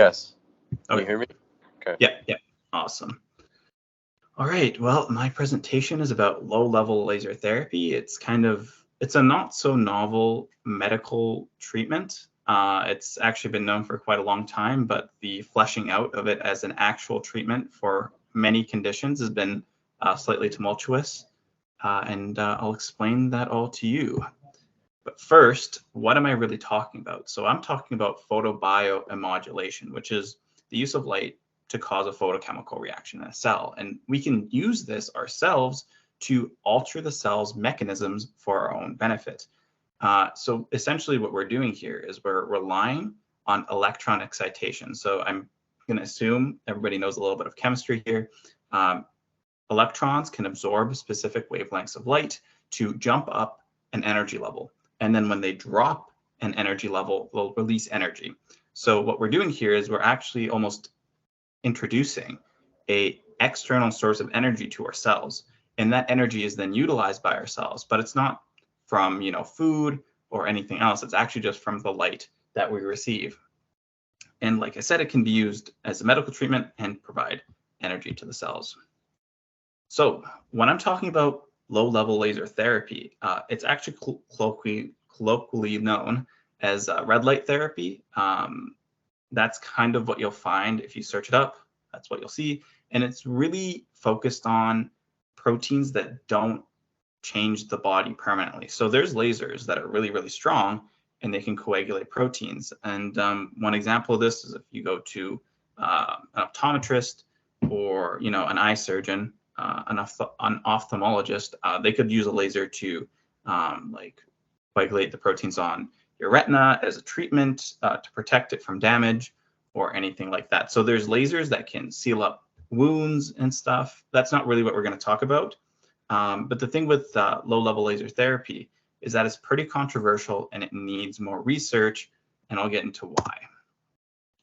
Yes. Can you Okay. hear me? Okay. Yeah. Awesome. All right. Well, my presentation is about low-level laser therapy. It's a not so novel medical treatment. It's actually been known for quite a long time, but the fleshing out of it as an actual treatment for many conditions has been slightly tumultuous. And I'll explain that all to you. But first, what am I really talking about? So I'm talking about photobiomodulation, which is the use of light to cause a photochemical reaction in a cell. And we can use this ourselves to alter the cell's mechanisms for our own benefit. So essentially what we're doing here is we're relying on electron excitation. So I'm going to assume everybody knows a little bit of chemistry here. Electrons can absorb specific wavelengths of light to jump up an energy level. And then when they drop an energy level, they'll release energy. So what we're doing here is we're actually almost introducing a external source of energy to our cells. And that energy is then utilized by our cells, but it's not from, food or anything else. It's actually just from the light that we receive. And like I said, it can be used as a medical treatment and provide energy to the cells. So when I'm talking about low-level laser therapy, it's actually colloquially known as red light therapy. That's kind of what you'll find if you search it up. That's what you'll see. And it's really focused on proteins that don't change the body permanently. So there's lasers that are really, really strong and they can coagulate proteins. And one example of this is if you go to an optometrist or an eye surgeon, an ophthalmologist, they could use a laser to like coagulate the proteins on your retina as a treatment to protect it from damage or anything like that. So there's lasers that can seal up wounds and stuff. That's not really what we're going to talk about. But the thing with low-level laser therapy is that it's pretty controversial and it needs more research, and I'll get into why.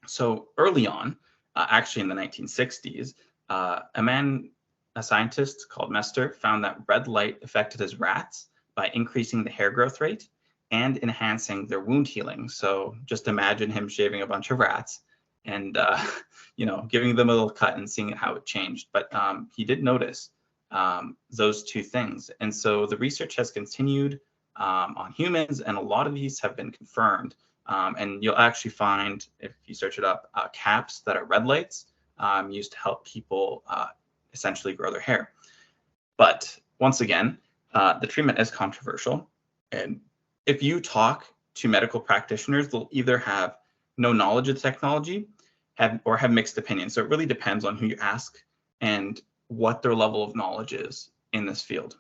So early on, actually in the 1960s, a scientist called Mester found that red light affected his rats by increasing the hair growth rate and enhancing their wound healing. So just imagine him shaving a bunch of rats and giving them a little cut and seeing how it changed. But he did notice those two things. And so the research has continued on humans, and a lot of these have been confirmed. And you'll actually find, if you search it up, caps that are red lights used to help people essentially grow their hair. But once again, the treatment is controversial. And if you talk to medical practitioners, they'll either have no knowledge of the technology or have mixed opinions. So it really depends on who you ask and what their level of knowledge is in this field.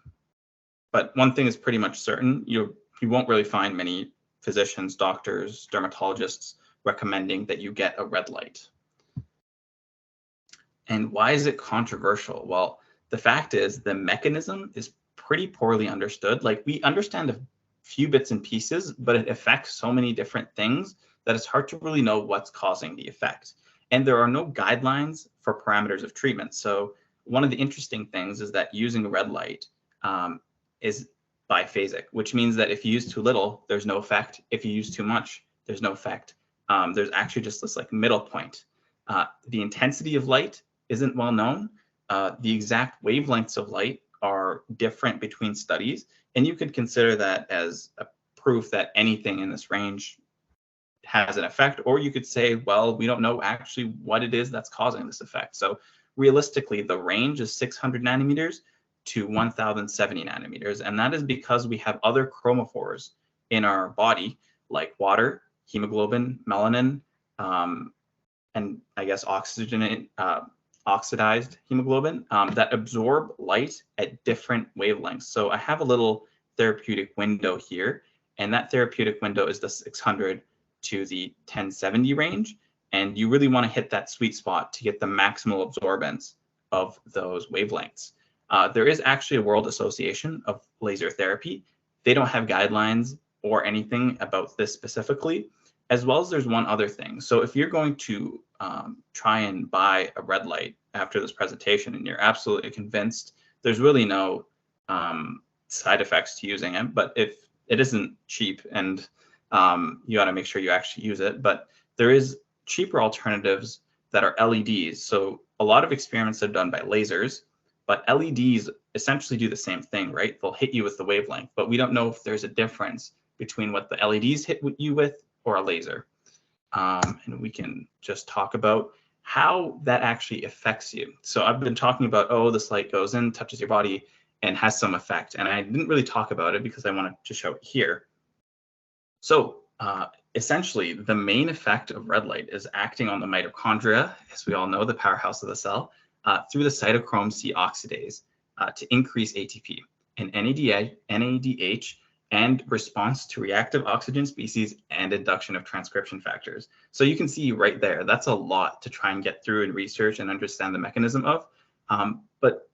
But one thing is pretty much certain, you won't really find many physicians, doctors, dermatologists recommending that you get a red light. And why is it controversial? Well, the fact is the mechanism is pretty poorly understood. Like, we understand a few bits and pieces, but it affects so many different things that it's hard to really know what's causing the effect. And there are no guidelines for parameters of treatment. So one of the interesting things is that using a red light is biphasic, which means that if you use too little, there's no effect. If you use too much, there's no effect. There's actually just this like middle point. The intensity of light isn't well known. The exact wavelengths of light are different between studies, and you could consider that as a proof that anything in this range has an effect, or you could say, well, we don't know actually what it is that's causing this effect. So realistically, the range is 600 nanometers to 1070 nanometers, and that is because we have other chromophores in our body, like water, hemoglobin, melanin, and I guess oxidized hemoglobin that absorb light at different wavelengths. So I have a little therapeutic window here, and that therapeutic window is the 600 to the 1070 range. And you really want to hit that sweet spot to get the maximal absorbance of those wavelengths. There is actually a World Association of Laser Therapy. They don't have guidelines or anything about this specifically, as well as there's one other thing. So if you're going to try and buy a red light after this presentation and you're absolutely convinced there's really no side effects to using it, but if it isn't cheap and you got to make sure you actually use it, but there is cheaper alternatives that are LEDs. So a lot of experiments are done by lasers, but LEDs essentially do the same thing, right? They'll hit you with the wavelength, but we don't know if there's a difference between what the LEDs hit you with or a laser. And we can just talk about how that actually affects you. So I've been talking about, oh, this light goes in, touches your body, and has some effect. And I didn't really talk about it because I wanted to show it here. So essentially, the main effect of red light is acting on the mitochondria, as we all know, the powerhouse of the cell, through the cytochrome C oxidase to increase ATP and NADH and response to reactive oxygen species and induction of transcription factors. So you can see right there, that's a lot to try and get through and research and understand the mechanism of. But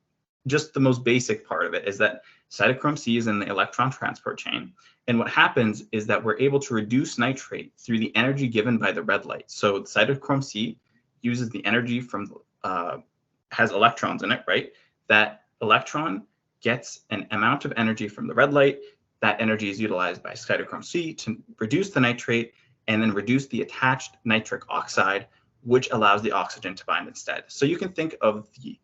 just the most basic part of it is that cytochrome C is in the electron transport chain. And what happens is that we're able to reduce nitrate through the energy given by the red light. So cytochrome C uses the energy from, has electrons in it, right? That electron gets an amount of energy from the red light. That energy is utilized by cytochrome C to reduce the nitrate and then reduce the attached nitric oxide, which allows the oxygen to bind instead. So you can think of the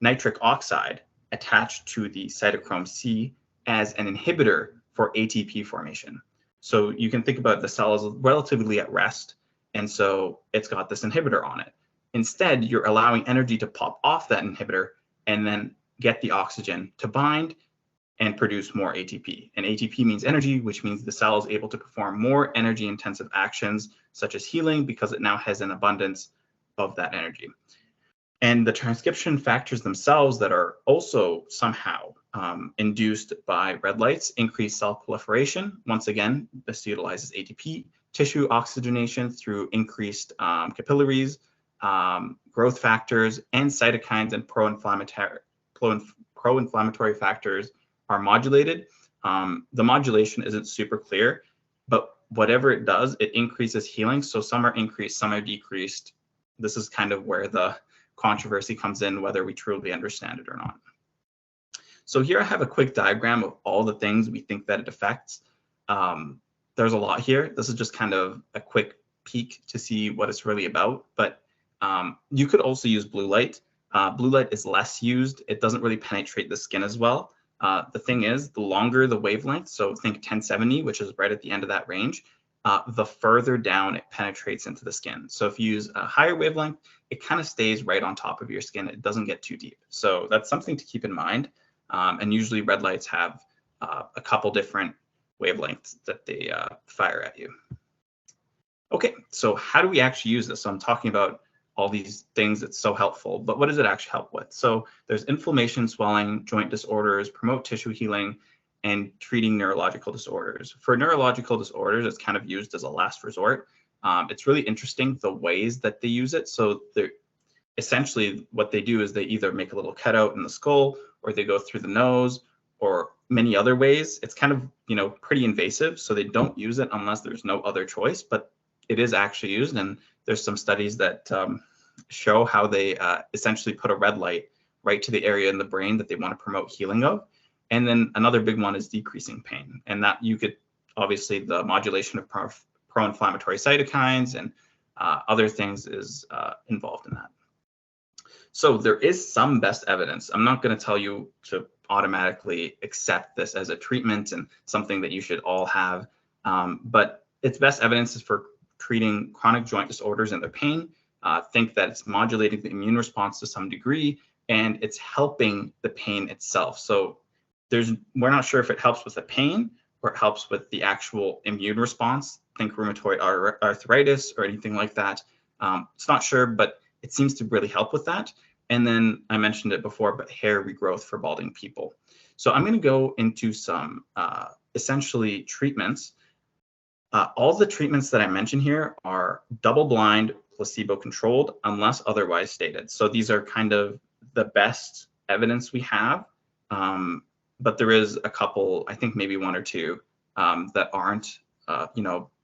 nitric oxide attached to the cytochrome C as an inhibitor for ATP formation. So you can think about the cell as relatively at rest, and so it's got this inhibitor on it. Instead, you're allowing energy to pop off that inhibitor and then get the oxygen to bind and produce more ATP. And ATP means energy, which means the cell is able to perform more energy-intensive actions, such as healing, because it now has an abundance of that energy. And the transcription factors themselves that are also somehow induced by red lights increase cell proliferation. Once again, this utilizes ATP, tissue oxygenation through increased capillaries, growth factors, and cytokines and pro-inflammatory factors are modulated. The modulation isn't super clear, but whatever it does, it increases healing. So some are increased, some are decreased. This is kind of where the controversy comes in, whether we truly understand it or not. So here I have a quick diagram of all the things we think that it affects. There's a lot here. This is just kind of a quick peek to see what it's really about, but you could also use blue light. Blue light is less used. It doesn't really penetrate the skin as well. The thing is, the longer the wavelength, so think 1070, which is right at the end of that range, the further down it penetrates into the skin. So if you use a higher wavelength, it kind of stays right on top of your skin. It doesn't get too deep. So that's something to keep in mind. And usually red lights have a couple different wavelengths that they fire at you. Okay, so how do we actually use this? So I'm talking about all these things that's so helpful, but what does it actually help with? So there's inflammation, swelling, joint disorders, promote tissue healing, and treating neurological disorders. For neurological disorders, it's kind of used as a last resort. It's really interesting the ways that they use it. So they're essentially what they do is they either make a little cutout in the skull, or they go through the nose, or many other ways. It's kind of, pretty invasive, so they don't use it unless there's no other choice, but it is actually used. And there's some studies that show how they essentially put a red light right to the area in the brain that they want to promote healing of. And then another big one is decreasing pain. And that you could, obviously, the modulation of pro-inflammatory cytokines and other things is involved in that. So there is some best evidence. I'm not going to tell you to automatically accept this as a treatment and something that you should all have, but its best evidence is for treating chronic joint disorders and their pain. Think that it's modulating the immune response to some degree, and it's helping the pain itself. So we're not sure if it helps with the pain or it helps with the actual immune response. Think rheumatoid arthritis or anything like that. It's not sure, but it seems to really help with that. And then I mentioned it before, but hair regrowth for balding people. So I'm going to go into some essentially treatments. All the treatments that I mentioned here are double-blind, placebo-controlled, unless otherwise stated. So these are kind of the best evidence we have, but there is a couple, I think maybe one or two, that aren't,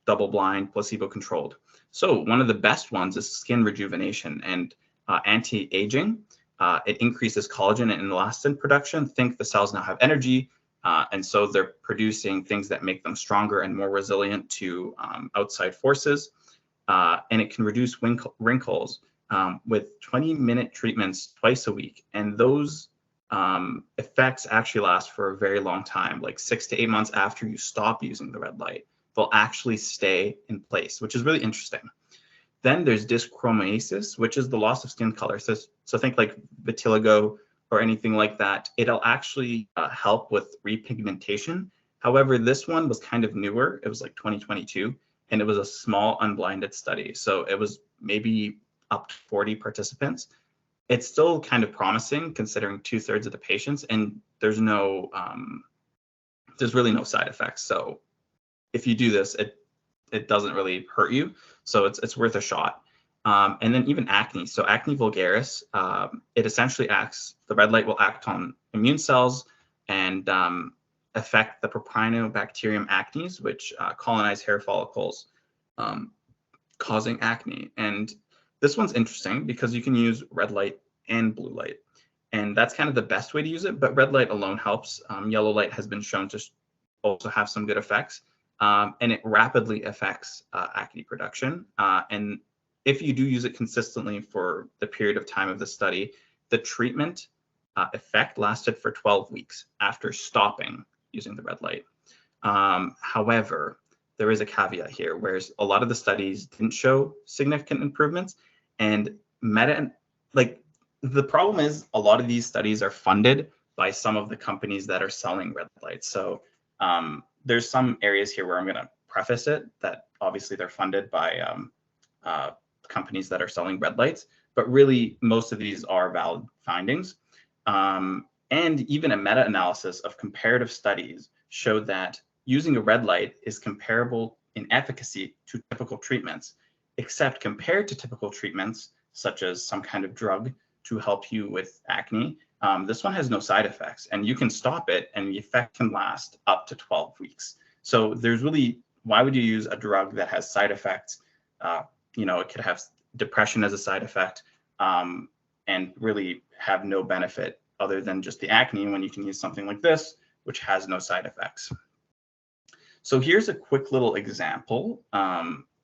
double-blind, placebo-controlled. So one of the best ones is skin rejuvenation and anti-aging. It increases collagen and elastin production. Think the cells now have energy. And so they're producing things that make them stronger and more resilient to outside forces. and it can reduce wrinkles with 20-minute treatments twice a week. And those effects actually last for a very long time, like 6 to 8 months after you stop using the red light. They'll actually stay in place, which is really interesting. Then there's dyschromasis, which is the loss of skin color. So think like vitiligo or anything like that. It'll actually help with repigmentation. However, this one was kind of newer. It was like 2022, and it was a small unblinded study. So it was maybe up to 40 participants. It's still kind of promising considering 2/3 of the patients, and there's really no side effects. So if you do this, it doesn't really hurt you. So it's worth a shot. And then even acne. So acne vulgaris, it essentially the red light will act on immune cells and affect the Propionibacterium acnes, which colonize hair follicles, causing acne. And this one's interesting because you can use red light and blue light. And that's kind of the best way to use it, but red light alone helps. Yellow light has been shown to also have some good effects. And it rapidly affects acne production. And if you do use it consistently for the period of time of the study, the treatment effect lasted for 12 weeks after stopping using the red light. However, there is a caveat here, whereas a lot of the studies didn't show significant improvements. And the problem is a lot of these studies are funded by some of the companies that are selling red lights. So there's some areas here where I'm going to preface it that obviously they're funded by companies that are selling red lights, but really most of these are valid findings. And even a meta-analysis of comparative studies showed that using a red light is comparable in efficacy to typical treatments, except compared to typical treatments, such as some kind of drug to help you with acne, this one has no side effects, and you can stop it and the effect can last up to 12 weeks. So there's really, why would you use a drug that has side effects? It could have depression as a side effect, and really have no benefit other than just the acne when you can use something like this, which has no side effects. So here's a quick little example.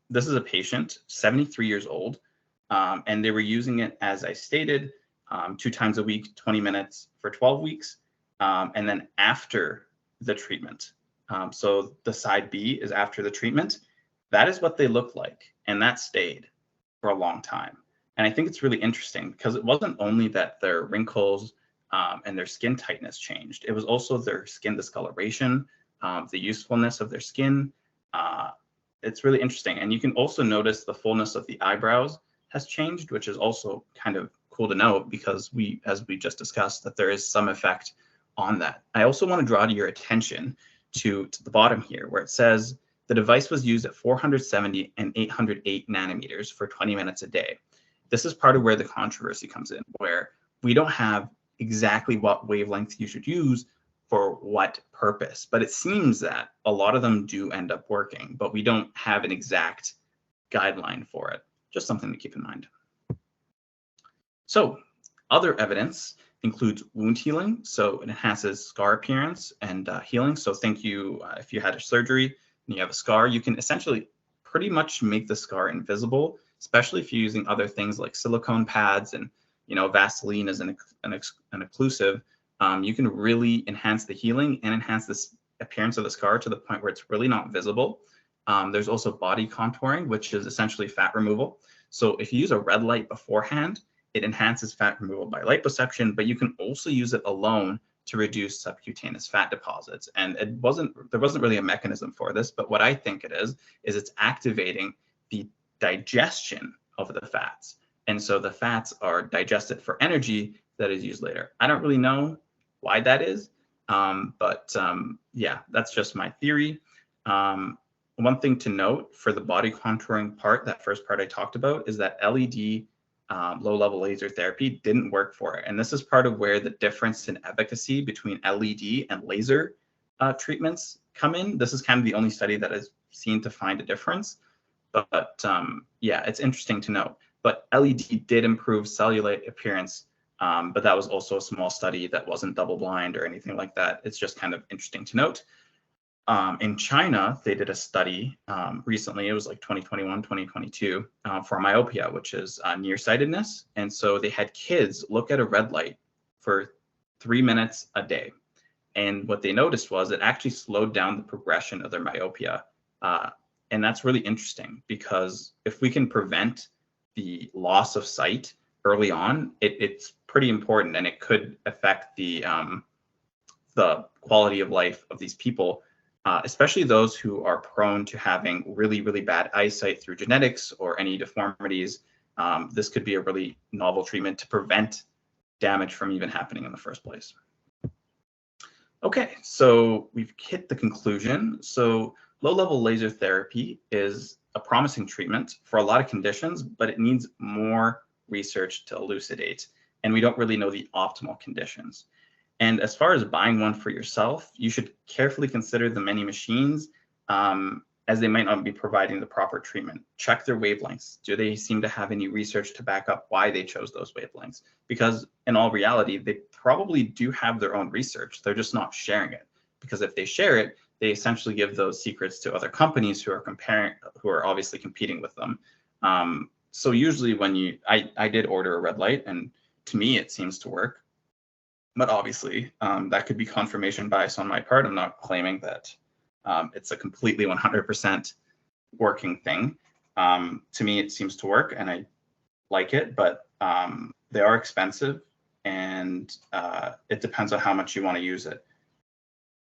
This is a patient, 73 years old, and they were using it, as I stated, 2 times a week, 20 minutes for 12 weeks, and then after the treatment. So the side B is after the treatment. That is what they look like, and that stayed for a long time. And I think it's really interesting because it wasn't only that their wrinkles and their skin tightness changed, it was also their skin discoloration, the usefulness of their skin. It's really interesting. And you can also notice the fullness of the eyebrows has changed, which is also kind of cool to note because as we just discussed, that there is some effect on that. I also want to draw to your attention to the bottom here where it says the device was used at 470 and 808 nanometers for 20 minutes a day. This is part of where the controversy comes in, where we don't have exactly what wavelength you should use for what purpose, but it seems that a lot of them do end up working, but we don't have an exact guideline for it. Just something to keep in mind. So other evidence includes wound healing. So it enhances scar appearance and healing. So if you had a surgery and you have a scar, you can essentially pretty much make the scar invisible, especially if you're using other things like silicone pads and Vaseline as an occlusive. You can really enhance the healing and enhance this appearance of the scar to the point where it's really not visible. There's also body contouring, which is essentially fat removal. So if you use a red light beforehand, it enhances fat removal by liposuction, but you can also use it alone to reduce subcutaneous fat deposits. And there wasn't really a mechanism for this, but what I think it is it's activating the digestion of the fats. And so the fats are digested for energy that is used later. I don't really know why that is, but yeah, that's just my theory. One thing to note for the body contouring part, that first part I talked about, is that LED low-level laser therapy didn't work for it. And this is part of where the difference in efficacy between LED and laser treatments come in. This is kind of the only study that has seen to find a difference. But yeah, it's interesting to note. But LED did improve cellulite appearance, but that was also a small study that wasn't double-blind or anything like that. It's just kind of interesting to note. In China, they did a study recently, it was like 2021, 2022, for myopia, which is nearsightedness. And so they had kids look at a red light for 3 minutes a day. And what they noticed was it actually slowed down the progression of their myopia. And that's really interesting because if we can prevent the loss of sight early on, it's pretty important, and it could affect the quality of life of these people, especially those who are prone to having really, really bad eyesight through genetics or any deformities. This could be a really novel treatment to prevent damage from even happening in the first place. Okay, so we've hit the conclusion. So low-level laser therapy is a promising treatment for a lot of conditions, but it needs more research to elucidate, and we don't really know the optimal conditions. And as far as buying one for yourself, you should carefully consider the many machines, as they might not be providing the proper treatment. Check their wavelengths. Do they seem to have any research to back up why they chose those wavelengths? Because in all reality, they probably do have their own research. They're just not sharing it. Because if they share it, they essentially give those secrets to other companies who are obviously competing with them. So usually when I did order a red light, and to me it seems to work. But obviously, that could be confirmation bias on my part. I'm not claiming that it's a completely 100% working thing. To me, it seems to work, and I like it, but they are expensive, and it depends on how much you want to use it.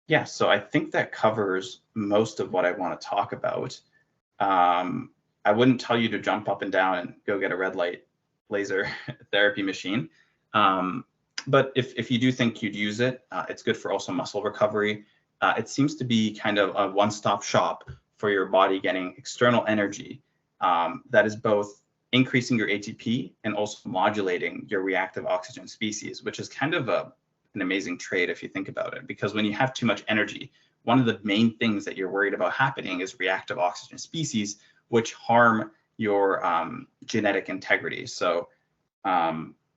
Yeah, so I think that covers most of what I want to talk about. I wouldn't tell you to jump up and down and go get a red light laser therapy machine. But if you do think you'd use it, it's good for also muscle recovery. It seems to be kind of a one-stop shop for your body getting external energy that is both increasing your ATP and also modulating your reactive oxygen species, which is kind of an amazing trait if you think about it. Because when you have too much energy, one of the main things that you're worried about happening is reactive oxygen species, which harm your genetic integrity. So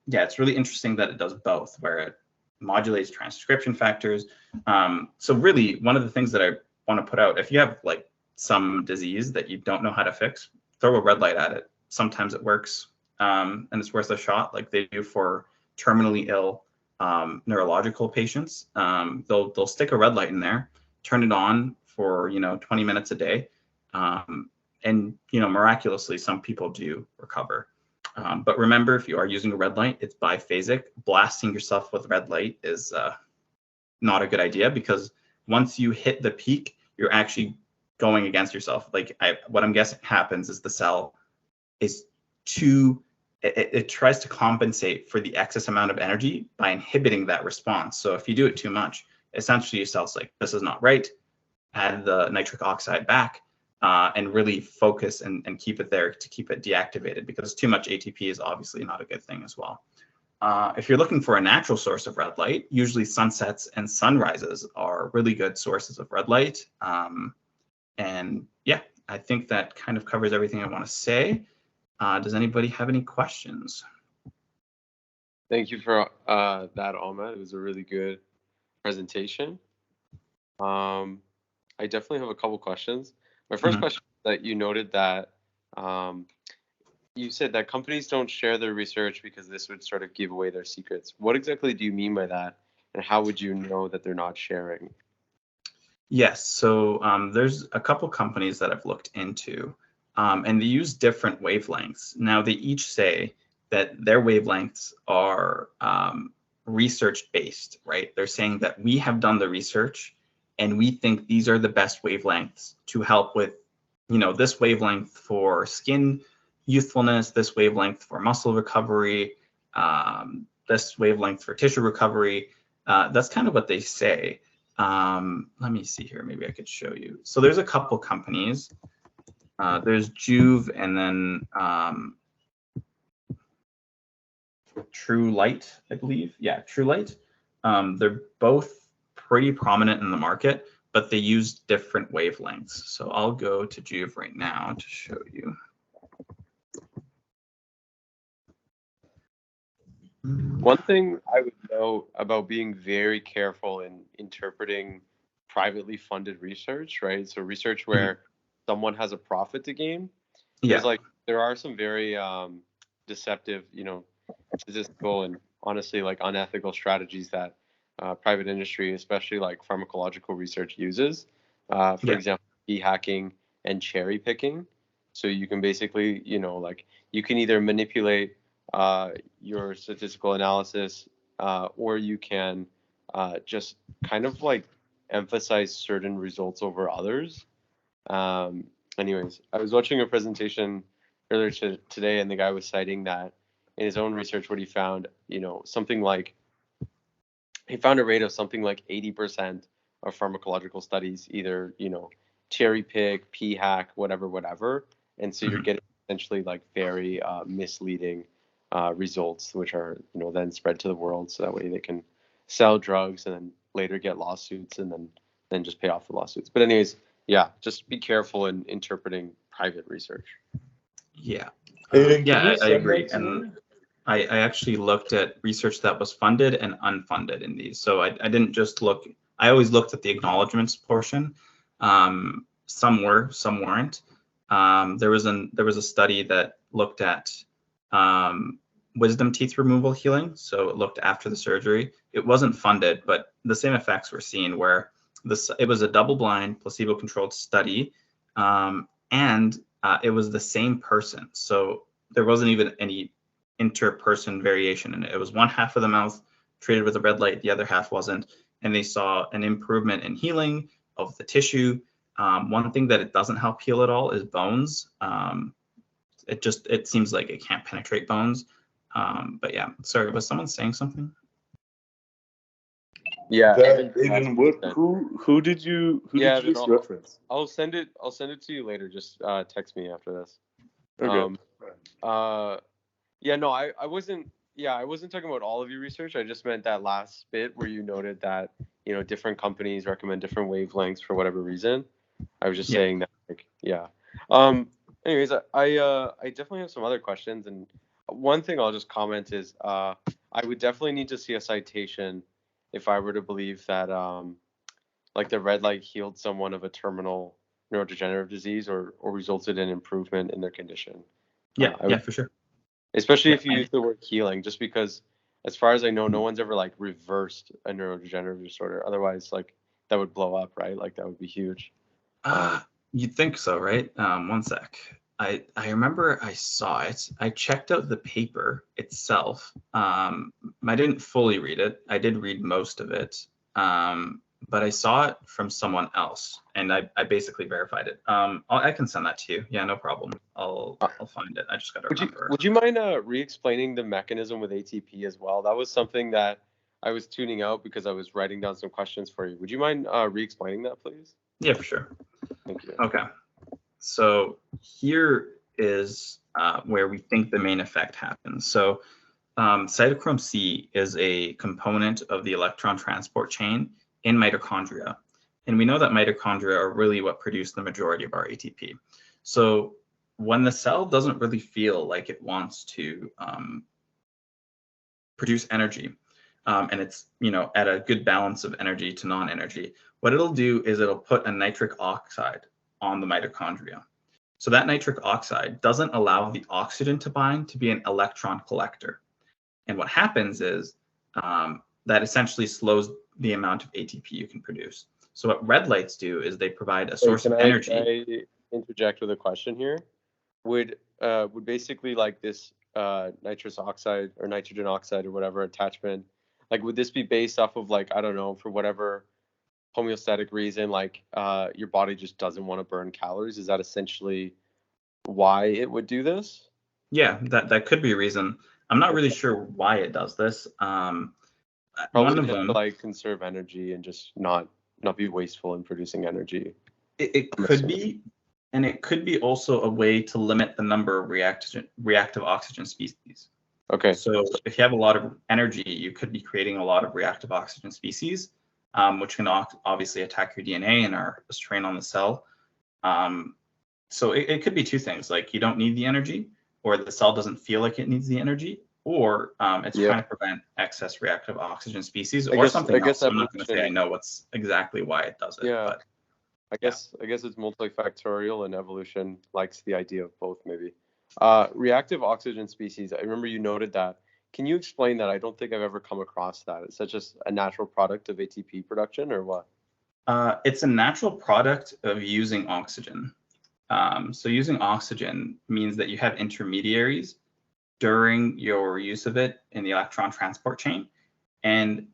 yeah, it's really interesting that it does both, where it modulates transcription factors. So really, one of the things that I want to put out, if you have like some disease that you don't know how to fix, throw a red light at it. Sometimes it works, and it's worth a shot, like they do for terminally ill neurological patients. They'll stick a red light in there, turn it on for 20 minutes a day, and miraculously, some people do recover. But remember, if you are using a red light, it's biphasic. Blasting yourself with red light is not a good idea, because once you hit the peak, you're actually going against yourself. Like what I'm guessing happens is the cell is it tries to compensate for the excess amount of energy by inhibiting that response. So if you do it too much, essentially your cell's like, this is not right. Add the nitric oxide back. And really focus and keep it there to keep it deactivated, because too much ATP is obviously not a good thing as well. If you're looking for a natural source of red light, usually sunsets and sunrises are really good sources of red light. And yeah, I think that kind of covers everything I want to say. Does anybody have any questions? Thank you for that, Ahmed. It was a really good presentation. I definitely have a couple questions. My first question is that you noted that you said that companies don't share their research because this would sort of give away their secrets. What exactly do you mean by that, and how would you know that they're not sharing? Yes, so there's a couple companies that I've looked into, and they use different wavelengths. Now, they each say that their wavelengths are research-based, right? They're saying that we have done the research, and we think these are the best wavelengths to help with, this wavelength for skin youthfulness, this wavelength for muscle recovery, this wavelength for tissue recovery. That's kind of what they say. Let me see here. Maybe I could show you. So there's a couple companies. There's Juve and then True Light, I believe. Yeah, True Light. They're both pretty prominent in the market, but they use different wavelengths. So I'll go to Juve right now to show you. One thing I would know about being very careful in interpreting privately funded research, right? So research where someone has a profit to gain. Yeah. There's like there are some very deceptive, statistical and honestly like unethical strategies that private industry, especially like pharmacological research, uses. For Yeah. example, hacking and cherry picking. So you can basically, like you can either manipulate your statistical analysis, or you can just kind of like emphasize certain results over others. Um, Anyways, I was watching a presentation earlier today, and the guy was citing that in his own research, what he found, something like he found a rate of something like 80% of pharmacological studies either, cherry pick, hack, whatever. And so you're getting essentially like very misleading results, which are, then spread to the world. So that way they can sell drugs and then later get lawsuits and then just pay off the lawsuits. But anyways, yeah, just be careful in interpreting private research. Yeah. Aiden, Yeah, can you I send agree. that to And me? I actually looked at research that was funded and unfunded in these. So I didn't just look, I always looked at the acknowledgements portion. Some were, some weren't. There was a study that looked at wisdom teeth removal healing. So it looked after the surgery. It wasn't funded, but the same effects were seen where it was a double-blind, placebo-controlled study, and it was the same person. So there wasn't even any interperson variation, and it was one half of the mouth treated with a red light, the other half wasn't, and they saw an improvement in healing of the tissue. One thing that it doesn't help heal at all is bones. It seems like it can't penetrate bones. But yeah, sorry, was someone saying something? Yeah, Aiden, who did you just reference? I'll send it to you later. Just text me after this. Okay. Yeah, no, I wasn't talking about all of your research. I just meant that last bit where you noted that, different companies recommend different wavelengths for whatever reason. I was just saying that, like, yeah. Anyways, I definitely have some other questions, and one thing I'll just comment is I would definitely need to see a citation if I were to believe that like the red light healed someone of a terminal neurodegenerative disease or resulted in improvement in their condition. Yeah, for sure. Especially if you use the word healing, just because as far as I know, no one's ever like reversed a neurodegenerative disorder. Otherwise, like that would blow up, right? Like that would be huge. You'd think so, right? One sec. I remember I saw it. I checked out the paper itself. I didn't fully read it. I did read most of it. But I saw it from someone else, and I basically verified it. I can send that to you. Yeah, no problem. I'll find it. I just gotta remember. Would you mind re-explaining the mechanism with ATP as well? That was something that I was tuning out because I was writing down some questions for you. Would you mind re-explaining that, please? Yeah, for sure. Thank you. Okay. So here is where we think the main effect happens. So cytochrome C is a component of the electron transport chain in mitochondria. And we know that mitochondria are really what produce the majority of our ATP. So when the cell doesn't really feel like it wants to produce energy, and it's at a good balance of energy to non-energy, what it'll do is it'll put a nitric oxide on the mitochondria. So that nitric oxide doesn't allow the oxygen to bind to be an electron collector. And what happens is that essentially slows the amount of ATP you can produce. So what red lights do is they provide a source of energy. Can I interject with a question here? Would basically like this nitrous oxide or nitrogen oxide or whatever attachment, like would this be based off of like, I don't know, for whatever homeostatic reason, like your body just doesn't want to burn calories? Is that essentially why it would do this? Yeah, that could be a reason. I'm not really sure why it does this. Probably one of them, to like conserve energy and just not be wasteful in producing energy. It could be, and it could be also a way to limit the number of reactive oxygen species. Okay. So if you have a lot of energy, you could be creating a lot of reactive oxygen species, which can obviously attack your DNA and are a strain on the cell. So it could be two things, like you don't need the energy, or the cell doesn't feel like it needs the energy, or it's trying to prevent excess reactive oxygen species, or something else. So I'm not going to say I know what's exactly why it does it. Yeah. But I guess it's multifactorial, and evolution likes the idea of both, maybe. Reactive oxygen species. I remember you noted that. Can you explain that? I don't think I've ever come across that. Is that just a natural product of ATP production, or what? It's a natural product of using oxygen. So using oxygen means that you have intermediaries during your use of it in the electron transport chain, and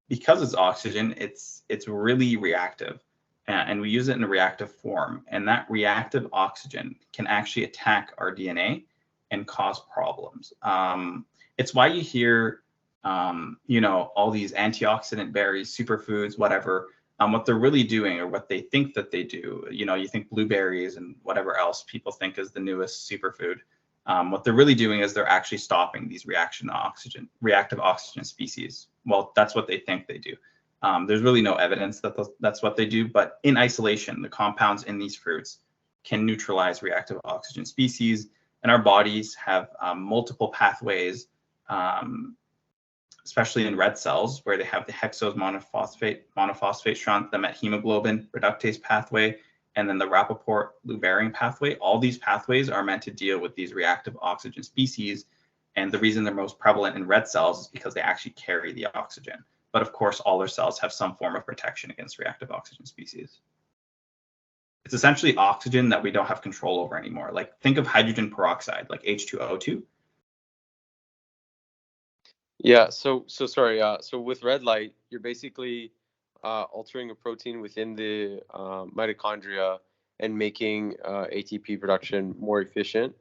because it's oxygen, it's really reactive, and we use it in a reactive form. And that reactive oxygen can actually attack our DNA and cause problems. It's why you hear, all these antioxidant berries, superfoods, whatever. What they're really doing, or what they think that they do, you think blueberries and whatever else people think is the newest superfood. What they're really doing is they're actually stopping these reactive oxygen species. Well, that's what they think they do. There's really no evidence that that's what they do, but in isolation, the compounds in these fruits can neutralize reactive oxygen species, and our bodies have multiple pathways, especially in red cells, where they have the hexose monophosphate shunt, the methemoglobin reductase pathway, and then the Rappaport-Lou-Behring pathway. All these pathways are meant to deal with these reactive oxygen species, and the reason they're most prevalent in red cells is because they actually carry the oxygen. But of course, all our cells have some form of protection against reactive oxygen species. It's essentially oxygen that we don't have control over anymore. Like, think of hydrogen peroxide, like H2O2. Yeah. So sorry. So with red light, you're basically altering a protein within the mitochondria and making ATP production more efficient.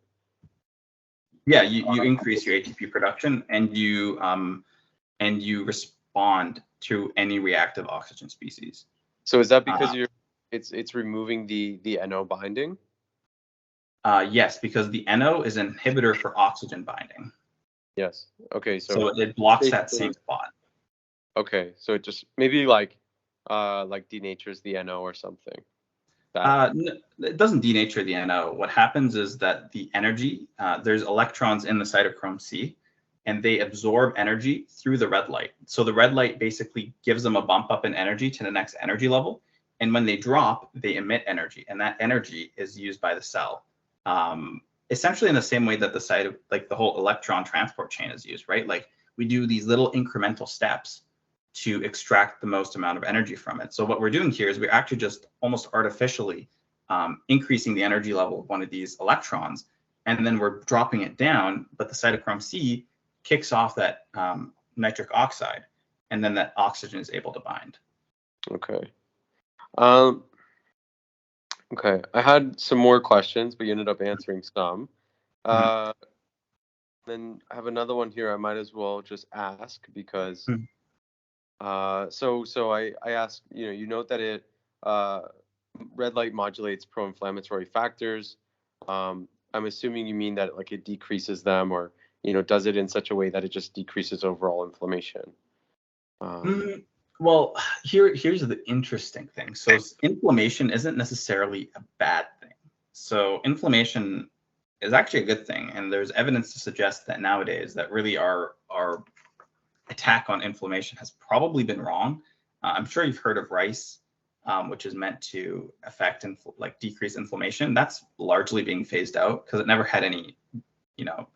Yeah, you increase your ATP production, and you respond to any reactive oxygen species. So is that because it's removing the NO binding? Yes, because the NO is an inhibitor for oxygen binding. Yes. Okay. So it blocks that same spot. Okay. So it just maybe like denatures the NO or something. It doesn't denature the NO. What happens is that the energy, there's electrons in the cytochrome C, and they absorb energy through the red light. So the red light basically gives them a bump up in energy to the next energy level. And when they drop, they emit energy, and that energy is used by the cell. Essentially in the same way that the whole electron transport chain is used, right? Like, we do these little incremental steps to extract the most amount of energy from it. So what we're doing here is we're actually just almost artificially increasing the energy level of one of these electrons, and then we're dropping it down, but the cytochrome C kicks off that nitric oxide, and then that oxygen is able to bind. Okay. Okay, I had some more questions, but you ended up answering some. Then I have another one here I might as well just ask, because so I asked, you note that it red light modulates pro-inflammatory factors. I'm assuming you mean that like it decreases them, or does it in such a way that it just decreases overall inflammation? Well, here's the interesting thing. So inflammation isn't necessarily a bad thing. So inflammation is actually a good thing, and there's evidence to suggest that nowadays that really our attack on inflammation has probably been wrong. I'm sure you've heard of rice, which is meant to affect and decrease inflammation. That's largely being phased out because it never had any,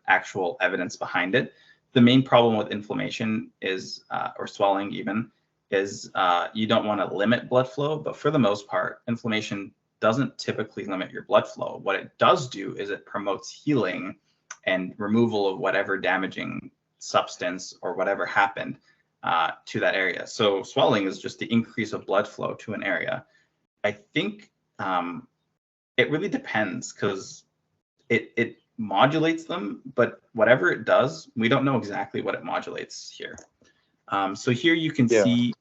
actual evidence behind it. The main problem with inflammation is, or swelling even, is you don't want to limit blood flow, but for the most part, inflammation doesn't typically limit your blood flow. What it does do is it promotes healing and removal of whatever damaging substance or whatever happened to that area. So swelling is just the increase of blood flow to an area. I think it really depends, because it modulates them, but whatever it does, we don't know exactly what it modulates here. So here you can see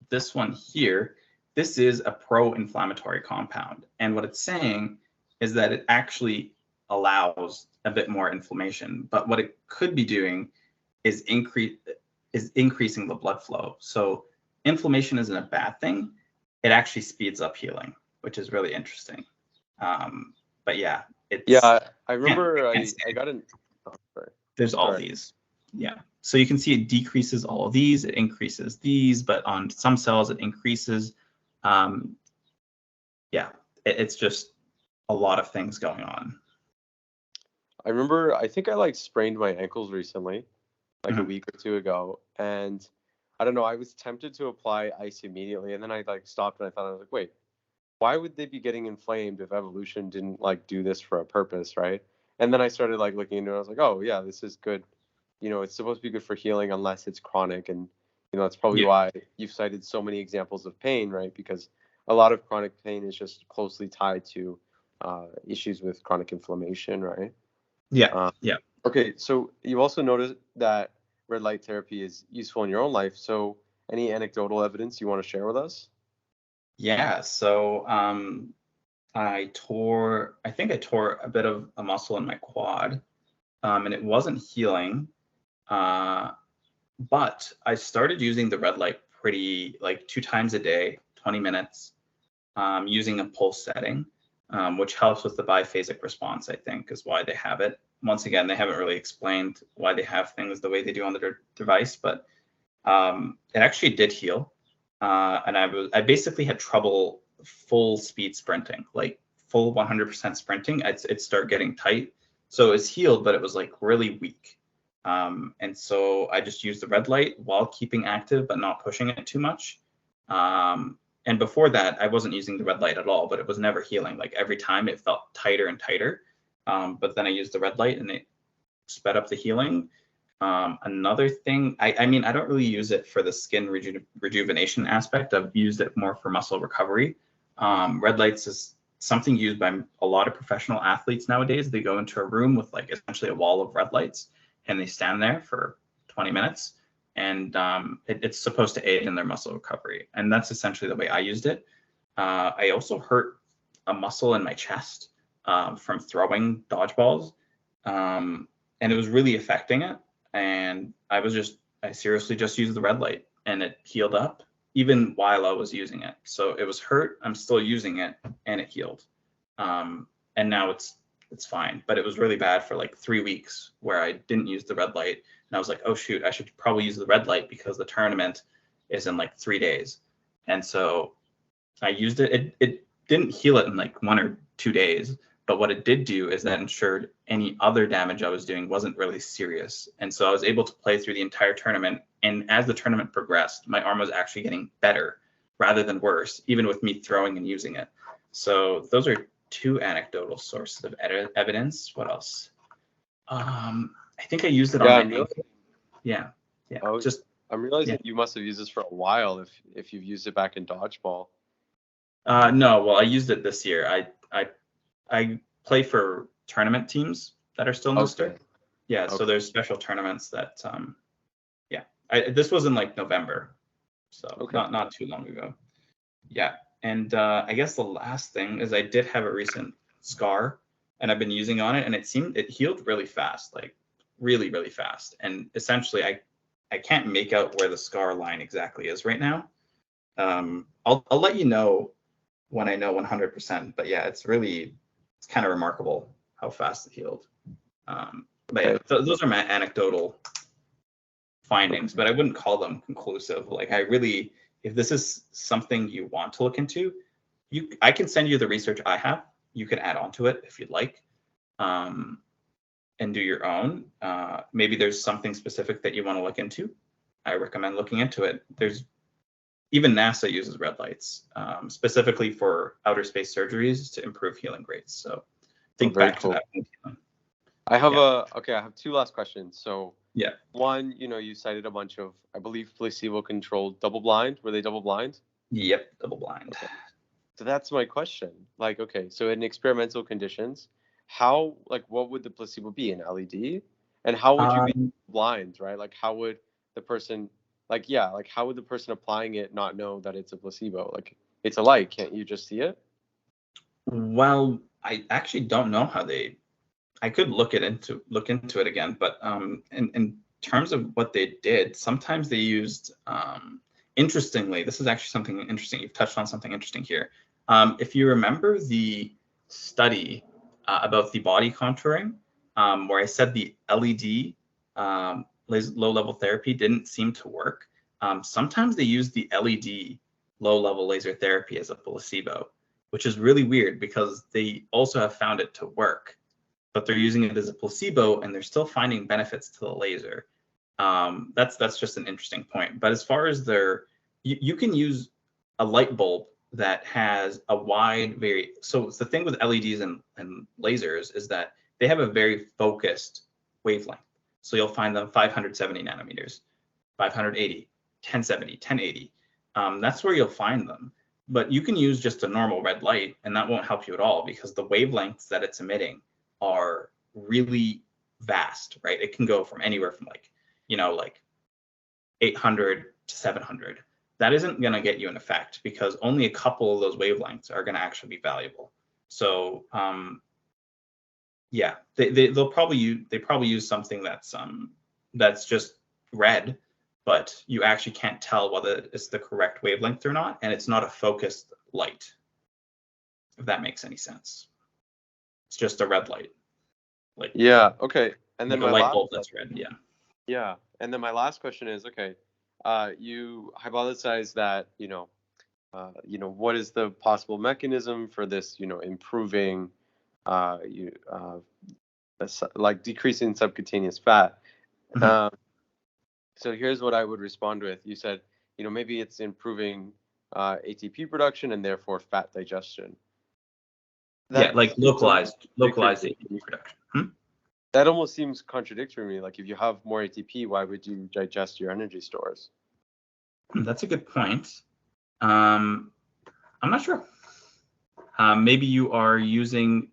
this one here. This is a pro-inflammatory compound, and what it's saying is that it actually allows a bit more inflammation, but what it could be doing is increasing the blood flow. So inflammation isn't a bad thing. It actually speeds up healing, which is really interesting. But yeah, it's, I remember I There's all these. Yeah. So you can see it decreases all of these, it increases these, but on some cells it increases. It's just a lot of things going on. I think I like sprained my ankles recently, like a week or two ago, and I don't know, I was tempted to apply ice immediately, and then I like stopped and I thought, I was like, wait, why would they be getting inflamed if evolution didn't like do this for a purpose, right? And then I started like looking into it. I was like, oh yeah, this is good. It's supposed to be good for healing unless it's chronic, and that's probably why you've cited so many examples of pain, right? Because a lot of chronic pain is just closely tied to issues with chronic inflammation, right? Yeah. Okay, so you also noticed that red light therapy is useful in your own life. So any anecdotal evidence you want to share with us? Yeah. So I think I tore a bit of a muscle in my quad, and it wasn't healing. But I started using the red light pretty like 2 times a day, 20 minutes, using a pulse setting, which helps with the biphasic response, I think, is why they have it. Once again, they haven't really explained why they have things the way they do on the device, but it actually did heal. And I basically had trouble full speed sprinting, like full 100% sprinting. It'd start getting tight. So it's healed, but it was like really weak. And so I just used the red light while keeping active, but not pushing it too much. And before that, I wasn't using the red light at all, but it was never healing. Like every time it felt tighter and tighter. But then I used the red light and it sped up the healing. Another thing, I mean, I don't really use it for the skin rejuvenation aspect. I've used it more for muscle recovery. Red lights is something used by a lot of professional athletes nowadays. They go into a room with like essentially a wall of red lights and they stand there for 20 minutes. And it's supposed to aid in their muscle recovery. And that's essentially the way I used it. I also hurt a muscle in my chest from throwing dodgeballs. And it was really affecting it. And I seriously just used the red light and it healed up even while I was using it. So it was hurt, I'm still using it, and it healed. And now it's fine. But it was really bad for like 3 weeks where I didn't use the red light. And I was like, oh shoot, I should probably use the red light because the tournament is in like 3 days. And so I used it. It didn't heal it in like 1 or 2 days. But what it did do is that ensured any other damage I was doing wasn't really serious. And so I was able to play through the entire tournament. And as the tournament progressed, my arm was actually getting better rather than worse, even with me throwing and using it. So those are 2 anecdotal sources of evidence. What else? I think I used it on my ankle. Yeah. Oh, I'm realizing you must have used this for a while if you've used it back in dodgeball. No, well, I used it this year. I play for tournament teams that are still in Lister. Yeah, so there's special tournaments that this was in like November, so not too long ago. Yeah, and I guess the last thing is I did have a recent scar, and I've been using on it, and it healed really fast, like really, really fast. And essentially, I can't make out where the scar line exactly is right now. I'll let you know when I know 100%. But yeah, it's kind of remarkable how fast it healed. But yeah, those are my anecdotal findings, but I wouldn't call them conclusive. Like if this is something you want to look into, I can send you the research I have. You can add on to it if you'd like, and do your own. Maybe there's something specific that you want to look into. I recommend looking into it. Even NASA uses red lights specifically for outer space surgeries to improve healing rates. So think back to that. I have 2 last questions. So yeah, one, you cited a bunch of, I believe, placebo-controlled double blind. Were they double blind? Yep, double blind. Okay. So that's my question. Like, okay, so in experimental conditions, what would the placebo be, an LED? And how would you be blind, right? Like, how would the person how would the person applying it not know that it's a placebo? Like, it's a light. Can't you just see it? Well, I actually don't know how I could look into it again, but in terms of what they did, sometimes they used, interestingly, this is actually something interesting. You've touched on something interesting here. If you remember the study about the body contouring, where I said the LED low-level therapy didn't seem to work. Sometimes they use the LED low-level laser therapy as a placebo, which is really weird because they also have found it to work, but they're using it as a placebo and they're still finding benefits to the laser. That's just an interesting point. But as far as you can use a light bulb that has a wide so it's the thing with LEDs and lasers is that they have a very focused wavelength. So you'll find them 570 nanometers, 580, 1070, 1080. That's where you'll find them. But you can use just a normal red light and that won't help you at all because the wavelengths that it's emitting are really vast, right? It can go from anywhere from like 800 to 700. That isn't going to get you an effect because only a couple of those wavelengths are going to actually be valuable. So yeah, they'll probably use something that's just red, but you actually can't tell whether it's the correct wavelength or not, and it's not a focused light, if that makes any sense. It's just a red light. Like yeah, okay. And then like a light bulb that's red, yeah. Yeah, and then my last question is, okay, you hypothesize that, what is the possible mechanism for this, improving, like decreasing subcutaneous fat. Mhm. So here's what I would respond with. You said, maybe it's improving ATP production and therefore fat digestion. Yeah, like localized ATP production. That almost seems contradictory to me. Like if you have more ATP, why would you digest your energy stores? That's a good point. I'm not sure. Maybe you are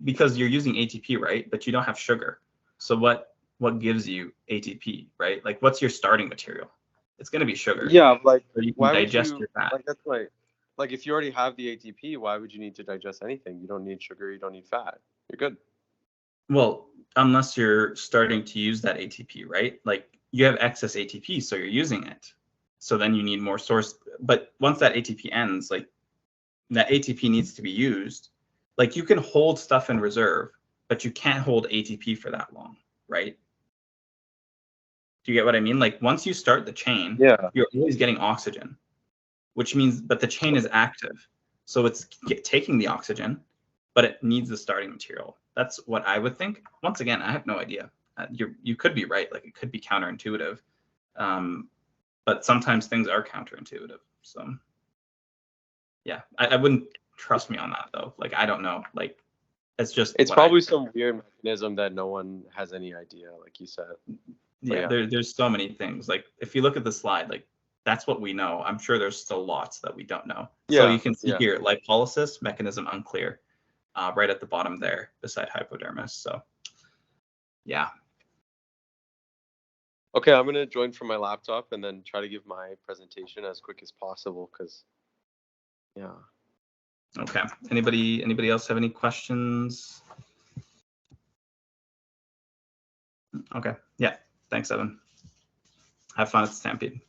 because you're using ATP, right? But you don't have sugar. So what gives you ATP, right? Like what's your starting material? It's going to be sugar. Yeah, like so you can why digest would your fat. like that's like if you already have the ATP, why would you need to digest anything? You don't need sugar, you don't need fat. You're good. Well, unless you're starting to use that ATP, right? Like you have excess ATP, so you're using it. So then you need more source. But once that ATP ends, like that ATP needs to be used. Like you can hold stuff in reserve, but you can't hold ATP for that long, right? Do you get what I mean? Like once you start the chain, Yeah. you're always getting oxygen, which means, but the chain is active. So it's taking the oxygen, but it needs the starting material. That's what I would think. Once again, I have no idea. You could be right. Like it could be counterintuitive. But sometimes things are counterintuitive. So yeah, I wouldn't trust me on that though. Like I don't know. Like it's probably some weird mechanism that no one has any idea, like you said. Yeah, there's so many things. Like if you look at the slide, like that's what we know. I'm sure there's still lots that we don't know. Yeah, so you can see here, lipolysis mechanism unclear, right at the bottom there beside hypodermis. So yeah. Okay, I'm gonna join from my laptop and then try to give my presentation as quick as possible because yeah. Okay. Anybody else have any questions? Okay. Yeah. Thanks, Evan. Have fun at Stampede.